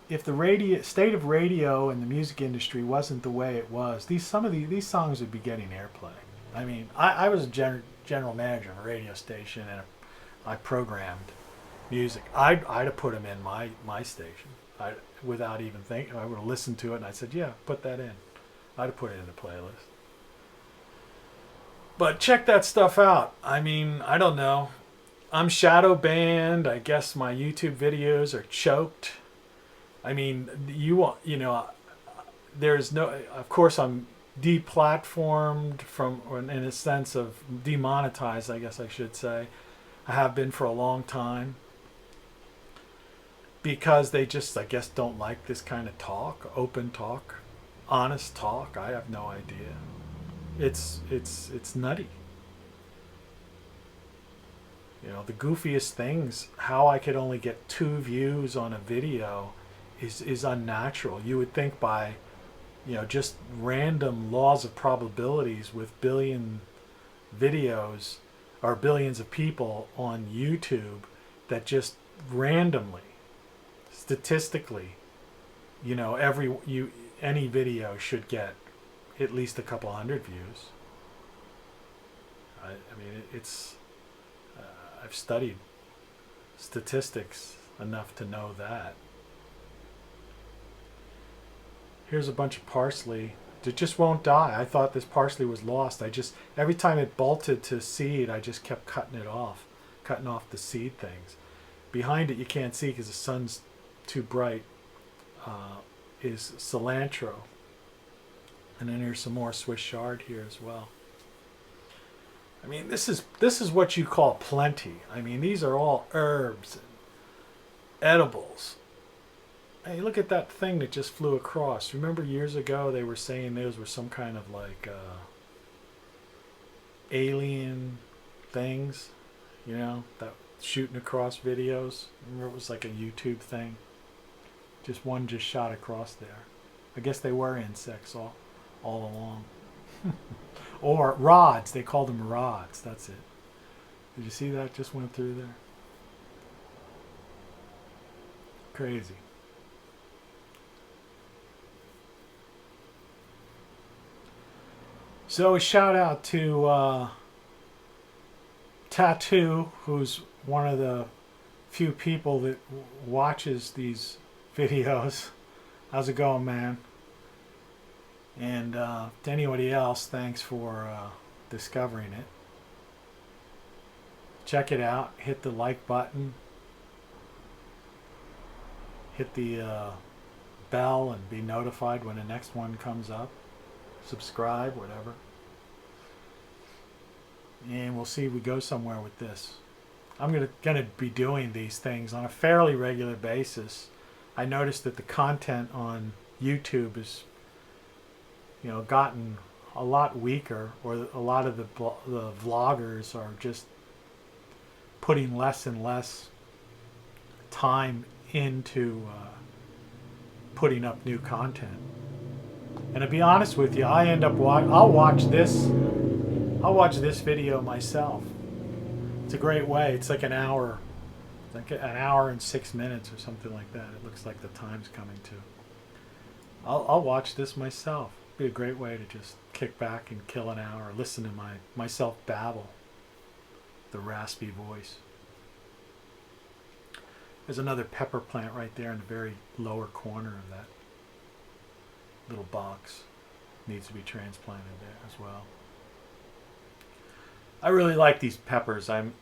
if the state of radio and the music industry wasn't the way it was, these songs would be getting airplay. I mean, I was a general manager of a radio station, and I programmed music. I'd have put them in my station. Without even thinking, I would have listened to it and I said, yeah, put that in. I'd have put it in the playlist. But check that stuff out. I mean, I don't know. I'm shadow banned. I guess my YouTube videos are choked. I mean, there's no, of course I'm deplatformed in a sense of demonetized, I guess I should say. I have been for a long time. Because they just, I guess, don't like this kind of talk, open talk, honest talk. I have no idea. It's nutty. You know, the goofiest things, how I could only get 2 views on a video is unnatural. You would think by, you know, just random laws of probabilities with billion videos or billions of people on YouTube that just randomly, statistically, you know, any video should get at least a couple hundred views. I mean, it's I've studied statistics enough to know that. Here's a bunch of parsley. It just won't die. I thought this parsley was lost. Every time it bolted to seed, I just kept cutting off the seed things. Behind it, you can't see because the sun's too bright, is cilantro. And then there's some more Swiss chard here as well. I mean, this is what you call plenty. I mean, these are all herbs and edibles. Hey, look at that thing that just flew across. Remember years ago they were saying those were some kind of like alien things, you know, that shooting across videos. Remember it was like a YouTube thing. One just shot across there. I guess they were insects all along. Or rods. They called them rods. That's it. Did you see that just went through there? Crazy. So a shout out to Tattoo, who's one of the few people that watches these videos. How's it going, man? And to anybody else, thanks for discovering it. Check it out. Hit the like button. Hit the bell and be notified when the next one comes up. Subscribe, whatever. And we'll see if we go somewhere with this. I'm gonna be doing these things on a fairly regular basis. I noticed that the content on YouTube is, you know, gotten a lot weaker, or a lot of the vloggers are just putting less and less time into putting up new content. And to be honest with you, I'll watch this video myself. It's a great way. It's like an hour and 6 minutes or something like that. It looks like the time's coming to. I'll watch this myself. It'd be a great way to just kick back and kill an hour, listen to myself babble, the raspy voice. There's another pepper plant right there in the very lower corner of that little box. Needs to be transplanted there as well. I really like these peppers. I'm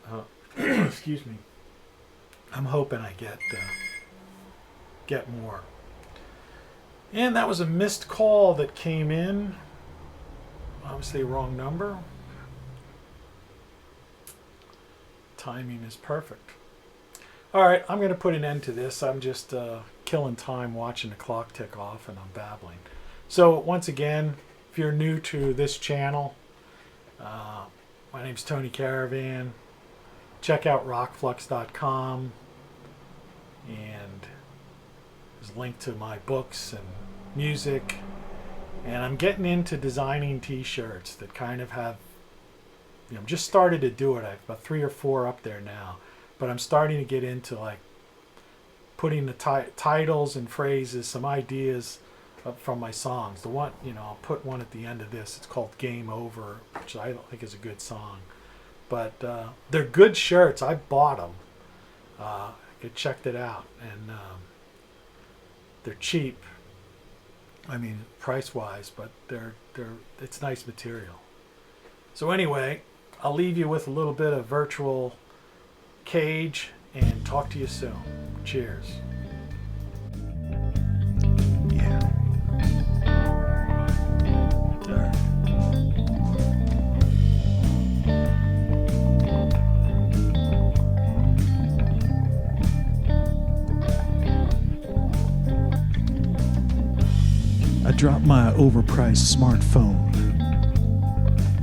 excuse me. I'm hoping I get more. And that was a missed call that came in. Obviously wrong number. Timing is perfect. All right, I'm going to put an end to this. I'm just killing time watching the clock tick off, and I'm babbling. So once again, if you're new to this channel, my name's Tony Caravan. Check out rockflux.com, and there's a link to my books and music. And I'm getting into designing t-shirts that kind of have, you know, just started to do it. I have about 3 or 4 up there now. But I'm starting to get into like putting the titles and phrases, some ideas from my songs. The one, you know, I'll put one at the end of this. It's called Game Over, which I don't think is a good song. But they're good shirts. I bought them. I checked it out, and they're cheap. I mean, price-wise, but it's nice material. So anyway, I'll leave you with a little bit of virtual cage and talk to you soon. Cheers. Yeah. There. I dropped my overpriced smartphone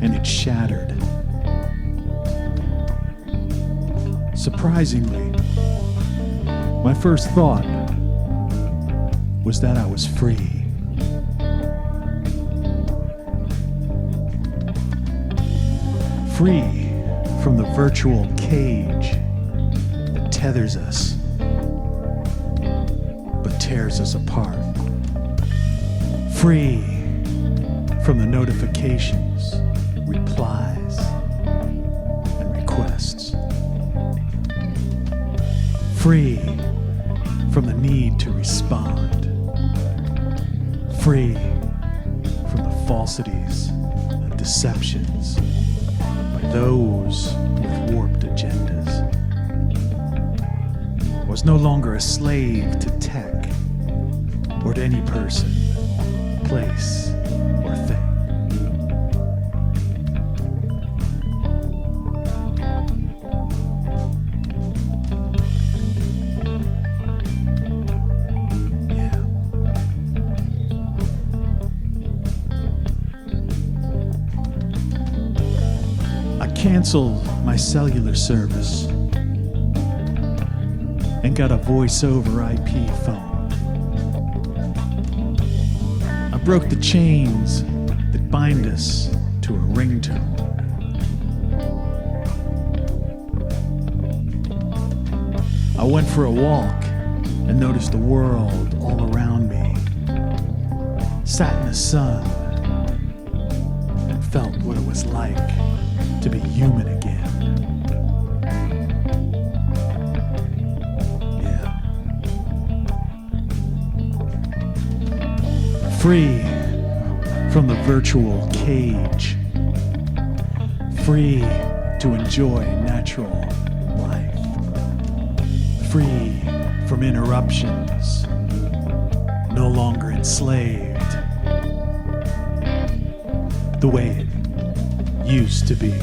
and it shattered. Surprisingly, my first thought was that I was free. Free from the virtual cage that tethers us but tears us apart. Free from the notifications, replies, and requests. Free from the need to respond. Free from the falsities and deceptions by those with warped agendas. I was no longer a slave to tech or to any person, place, or thing. Canceled my cellular service and got a voice over IP phone. I broke the chains that bind us to a ringtone. I went for a walk and noticed the world all around me. Sat in the sun and felt what it was like to be human again. Yeah. Free from the virtual cage. Free to enjoy natural life. Free from interruptions. No longer enslaved the way it used to be.